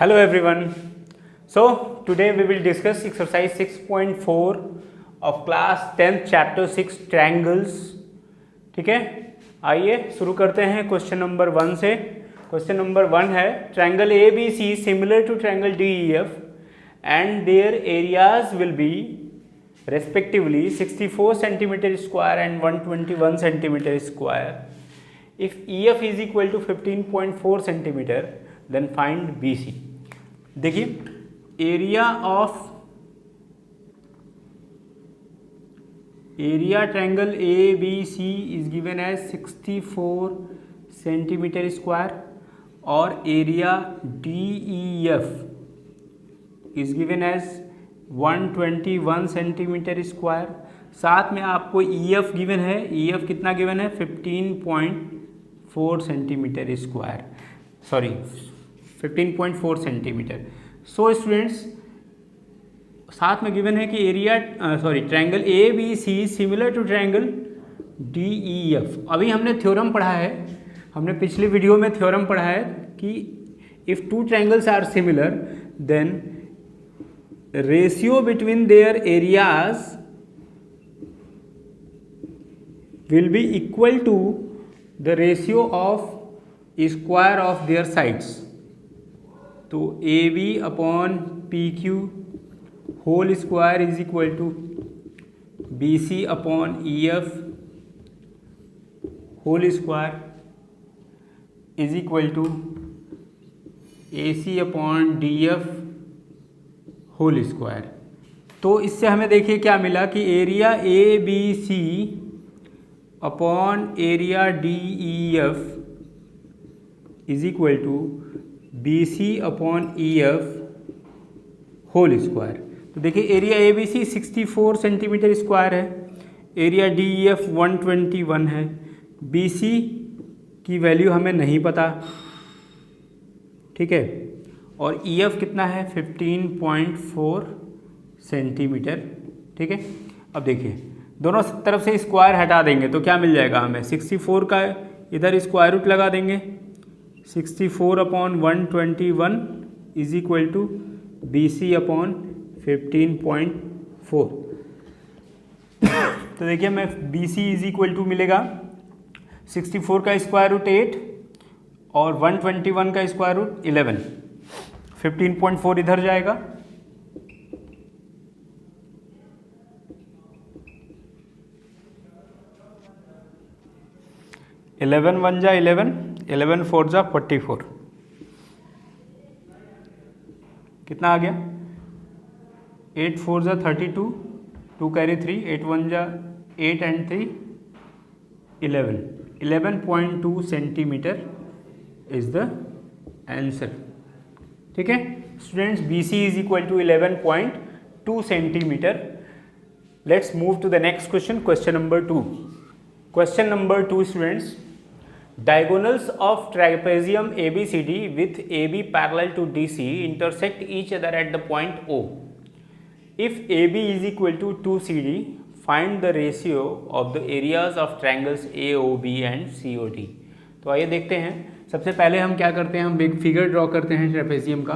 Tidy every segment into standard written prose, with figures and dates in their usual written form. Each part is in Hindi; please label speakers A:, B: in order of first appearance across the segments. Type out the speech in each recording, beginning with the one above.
A: Hello everyone. So today we will discuss exercise 6.4 of class 10th chapter 6 triangles. ठीक है, आइए शुरू करते हैं क्वेश्चन नंबर 1 से. क्वेश्चन नंबर 1 है triangle A B C similar to triangle D E F and their areas will be respectively 64 centimeter square and 121 centimeter square. If EF is equal to 15.4 centimeter, then find BC. देखिए area triangle A B C is given as 64 centimetre square और area D E F is given as 121 centimetre square. साथ में आपको EF गिवन है. EF कितना गिवन है? 15.4 centimetre square, sorry 15.4 centimetre. So students, साथ में गिवन है कि area triangle A B C similar to triangle D E F. अभी हमने थ्योरम पढ़ा है, हमने पिछले वीडियो में थ्योरम पढ़ा है कि if two triangles are similar then ratio between their areas will be equal to the ratio of square of their sides. तो AB upon PQ whole square is equal to BC upon EF whole square is equal to AC upon DF whole square. तो इससे हमें देखिए क्या मिला कि area A B C upon area D E F is equal to B C upon E F whole square. तो देखिए area A B C 64 centimetre square है, एरिया डी ई एफ 121 है, बी सी की वैल्यू हमें नहीं पता, ठीक है, और EF कितना है? 15.4 सेंटीमीटर. ठीक है, अब देखिए दोनों तरफ से स्क्वायर हटा देंगे तो क्या मिल जाएगा हमें? 64 का इधर स्क्वायर रूट लगा देंगे, 64 upon 121 is equal to BC upon 15.4. तो देखिए हमें BC इज इक्वल टू मिलेगा 64 का स्क्वायर रूट 8 और 121 का स्क्वायर रूट 11. 15.4 इधर जाएगा, इलेवन वन जा 11, 11 4 जा 44. कितना आ गया? 8 4 जा 32, 2 कैरी 3, 8 1 जा 8 and 3 11. 11.2 centimetre is the answer. ठीक है students, BC is equal to 11.2 centimetre. Let's move to the next question, question number 2. Question number 2 students, diagonals of trapezium ABCD with AB parallel to DC intersect each other at the point O. If AB is equal to 2CD, find the ratio of the areas of triangles AOB and COD. तो आइए देखते हैं. सबसे पहले हम क्या करते हैं, हम एक फिगर ड्रॉ करते हैं ट्रेपेजियम का.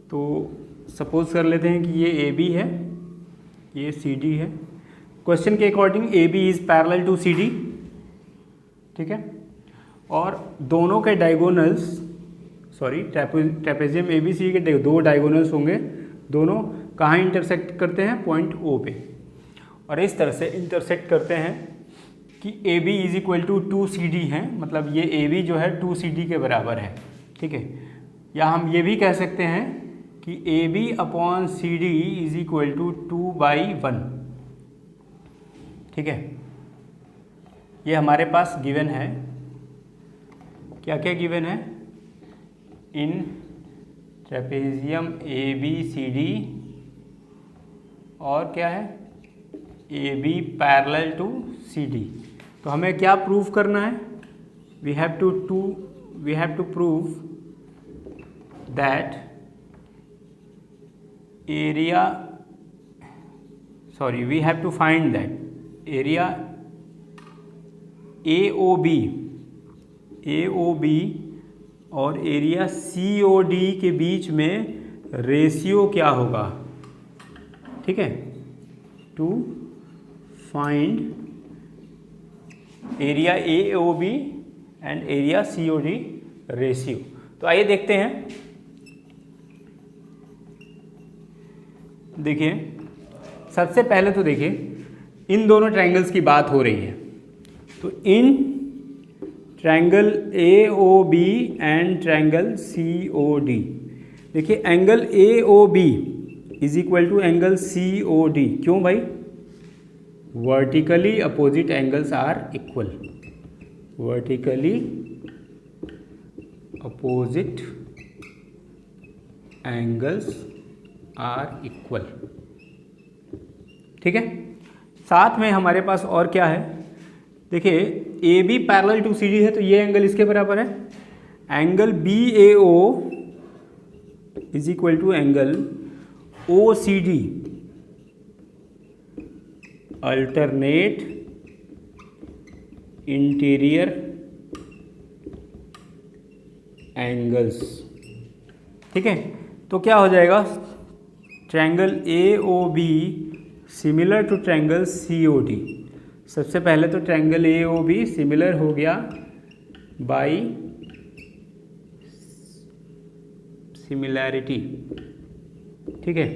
A: तो सपोज कर लेते हैं कि ये AB है, ये CD है. क्वेश्चन के according AB is parallel to CD, ठीक है, और दोनों के डायगोनल्स, सॉरी ट्रेपेजियम ABC के दो डायगोनल्स होंगे, दोनों कहाँ इंटरसेक्ट करते हैं? पॉइंट O पे. और इस तरह से इंटरसेक्ट करते हैं कि AB is equal to 2CD है, मतलब ये AB जो है 2CD के बराबर है. ठीक है, या हम ये भी कह सकते हैं कि AB upon CD is equal to 2/1. ठीक है, ये हमारे पास गिवन है. क्या क्या गिवन है? इन ट्रेपेजियम ABCD और क्या है? AB parallel to CD. तो हमें क्या प्रूव करना है? We have to prove that area, sorry we have to find that area A O B और एरिया सी ओ डी के बीच में रेशियो क्या होगा, ठीक है, to find area A O B and area C O D ratio. तो आइए देखते हैं। देखिए सबसे पहले तो देखिए इन दोनों ट्रायंगल्स की बात हो रही है, तो in triangle A O B and triangle C O D, देखिए angle A O B is equal to angle C O D. क्यों भाई? Vertically opposite angles are equal, vertically opposite angles are equal, ठीक है। साथ में हमारे पास और क्या है, देखिए A B parallel to C D है, तो ये एंगल इसके बराबर है। Angle B A O is equal to angle O C D, alternate interior angles, ठीक है। तो क्या हो जाएगा, triangle A O B similar to triangle C O D. सबसे पहले तो triangle A O B similar हो गया बाय सिमिलैरिटी, ठीक है।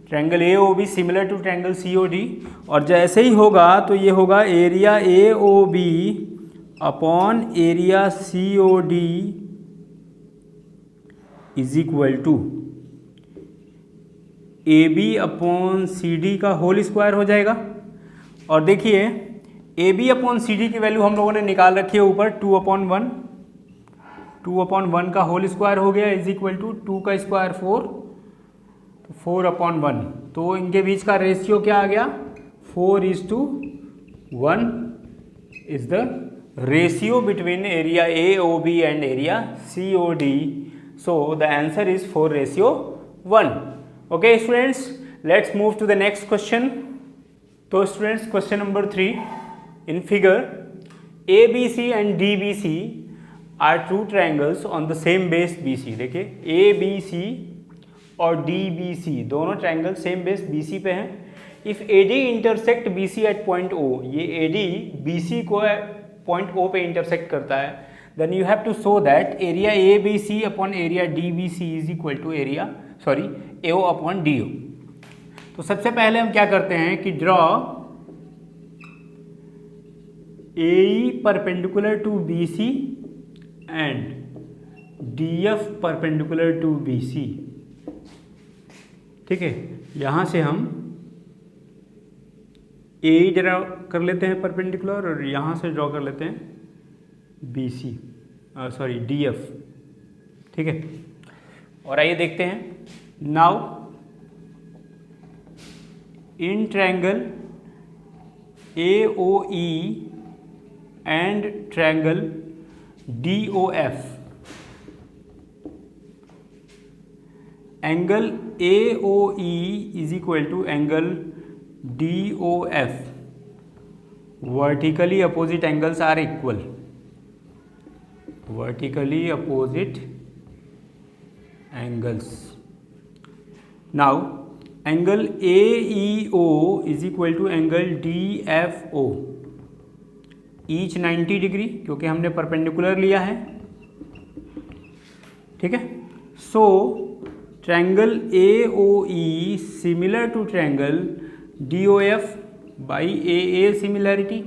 A: Triangle A O B similar to triangle C O D, और जैसे ही होगा तो ये होगा area A O B upon area C O D is equal to A B upon C D का होल स्क्वायर हो जाएगा। और देखिए A B upon C D की वैल्यू हम लोगों ने निकाल रखी है ऊपर 2/1, 2/1 का होल स्क्वायर हो गया इज इक्वल टू 2 का स्क्वायर 4, तो 4/1। तो इनके बीच का रेशियो क्या आ गया, 4:1 is the ratio between area A O B and area C O D. So the answer is 4:1। Okay students, let's move to the next question. तो students question number 3, in figure A B C and D B C are two triangles on the same base B C. देखिए ए बी सी और डी बी सी दोनों triangle same base B C पे हैं। If A D intersect B C at point O, ये ए डी बी सी को पॉइंट ओ पे इंटरसेक्ट करता है, then you have to show that area A B C upon area D B C is equal to A O upon D O. तो सबसे पहले हम क्या करते हैं कि draw A perpendicular to B C and D F perpendicular to B C, ठीक है। यहां से हम ए ड्रॉ कर लेते हैं परपेंडिकुलर, और यहां से ड्रॉ कर लेते हैं B C, sorry D F, ठीक है। और आइए देखते हैं, now in triangle A O E and triangle D O F, angle A O E is equal to angle D O F, vertically opposite angles are equal, vertically opposite angles. Now angle A E O is equal to angle D F O, each 90 degree, क्योंकि हमने परपेंडिकुलर लिया है, ठीक है। So triangle A O E similar to triangle D O F by A similarity.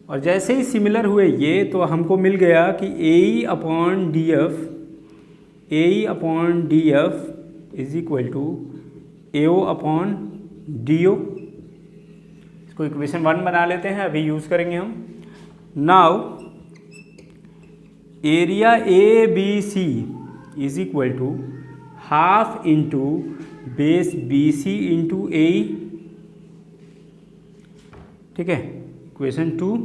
A: और जैसे ही सिमिलर हुए ये, तो हमको मिल गया कि A upon D F is equal to A O upon D O. इसको इक्वेशन 1 बना लेते हैं, अभी यूज करेंगे हम। Now area A B C is equal to half into base B C into A, ठीक है। Equation 2,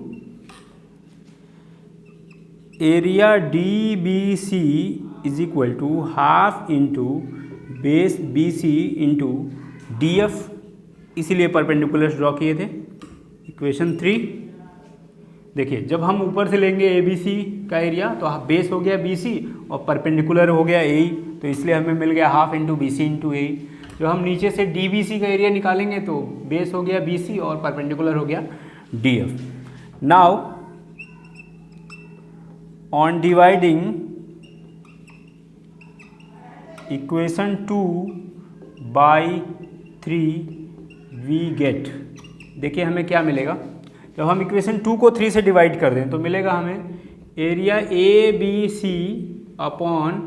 A: area D B C is equal to half into base B C into D F, इसीलिए परपेंडिकुलर्स ड्रॉ किए थे। इक्वेशन 3 देखिए, जब हम ऊपर से लेंगे ए बी सी का एरिया तो बेस हो गया बी सी और परपेंडिकुलर हो गया ए, तो इसलिए हमें मिल गया half into B C into A. जब हम नीचे से डी बी सी का एरिया निकालेंगे तो बेस हो गया बी सी और परपेंडिकुलर हो गया D F. Now on dividing equation 2 by 3 we get, देखिए हमें क्या मिलेगा जब हम इक्वेशन 2 को 3 से डिवाइड कर दें तो मिलेगा हमें area A B C upon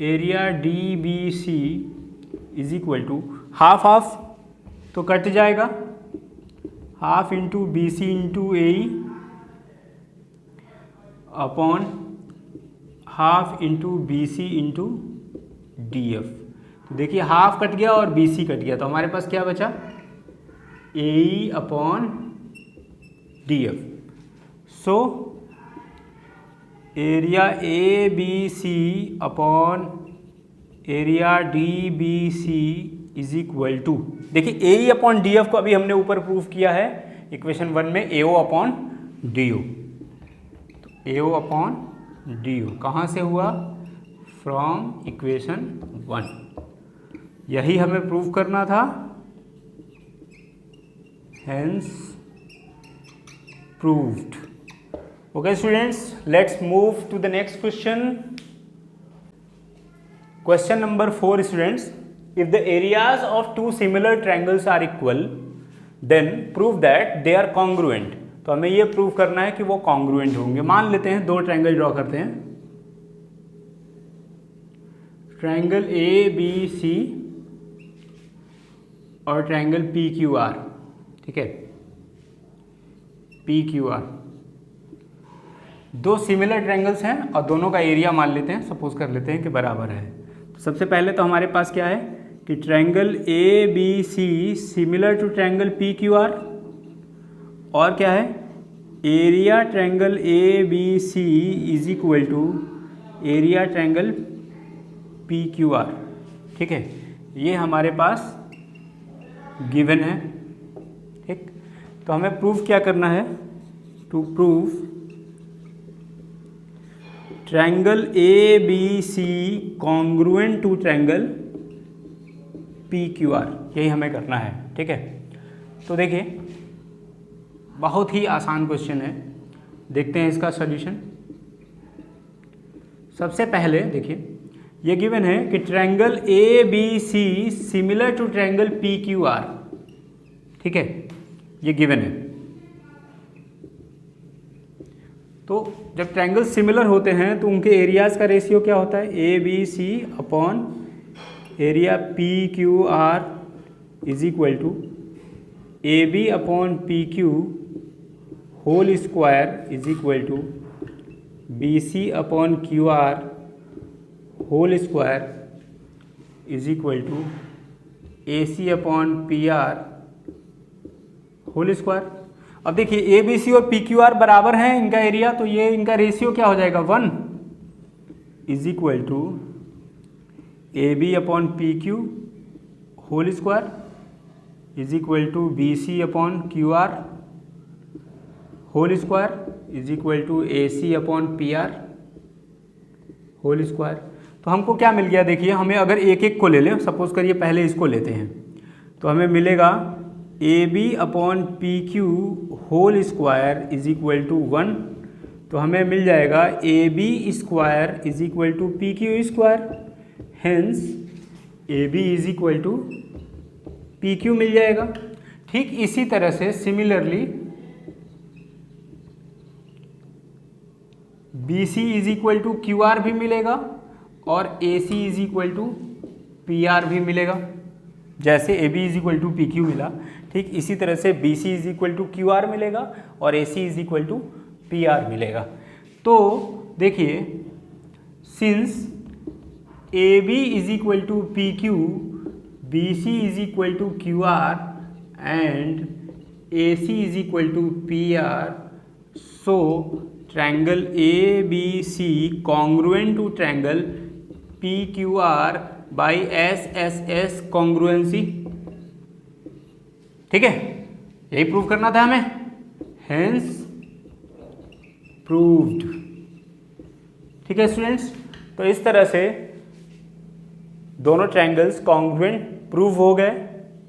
A: area D B C is equal to half half तो कट जाएगा, half into B C into A upon half into B C into D F. तो देखिए हाफ कट गया और बी सी कट गया, तो हमारे पास क्या बचा A upon D F. So area A B C upon area D B C is equal to, देखिए ए अपॉन डी एफ को अभी हमने ऊपर प्रूफ किया है इक्वेशन 1 में ए ओ अपॉन डी ओ। तो ए ओ अपॉन डी ओ कहाँ से हुआ, फ्रॉम इक्वेशन 1। यही हमें प्रूफ करना था, hence proved. Okay students, let's move to the next question. Question number 4 students, if the areas of two similar triangles are equal then prove that they are congruent। तो हमें ये प्रूव करना है कि वो congruent होंगे। मान लेते हैं दो ट्रायंगल ड्रॉ करते हैं, ट्रायंगल ए बी सी और ट्रायंगल पी क्यू आर, ठीक है, पी क्यू आर दो सिमिलर ट्रायंगल्स हैं और दोनों का एरिया मान लेते हैं, सपोज कर लेते हैं कि बराबर है। तो सबसे पहले तो हमारे पास क्या है कि triangle A B C similar to triangle P Q R, और क्या है area triangle A B C is equal to area triangle P Q R, ठीक है, ये हमारे पास गिवन है। ठीक, तो हमें प्रूफ क्या करना है, to prove triangle A B C congruent to triangle P Q R, यही हमें करना है। ठीक है, तो देखिए बहुत ही आसान क्वेश्चन है, देखते हैं इसका सॉल्यूशन। सबसे पहले देखिए ये गिवन है कि triangle A B C similar to triangle P Q R, ठीक है, ये गिवन है। तो जब ट्रायंगल सिमिलर होते हैं तो उनके एरियाज का रेशियो क्या होता है, A B C upon area P Q R is equal to A B upon P Q whole square is equal to B C upon Q R whole square is equal to A C upon P R whole square. अब देखिए ए बी सी और पी क्यू आर बराबर हैं इनका एरिया, तो ये इनका रेशियो क्या हो जाएगा 1 is equal to A B upon P Q whole square is equal to B C upon Q R whole square is equal to A C upon P R whole square. तो हमको क्या मिल गया, देखिए हमें अगर एक एक को ले लें, सपोज करिए पहले इसको लेते हैं, तो हमें मिलेगा A B upon P Q whole square is equal to 1, तो हमें मिल जाएगा A B square is equal to P Q square, hence A B is equal to P Q मिल जाएगा। ठीक इसी तरह से similarly B C is equal to Q R भी मिलेगा और A C is equal to P R भी मिलेगा। जैसे A B is equal to P Q मिला, ठीक इसी तरह से B C is equal to Q R मिलेगा और A C is equal to P R मिलेगा। तो देखिए since A B is equal to P Q, B C is equal to Q R and A C is equal to P R, so triangle A B C congruent to triangle P Q R by S S S congruency. ठीक है, यही प्रूव करना था हमें, हेंस प्रूव्ड। ठीक है स्टूडेंट्स, तो इस तरह से दोनों ट्रायंगल्स कॉन्ग्रुएंट प्रूव हो गए।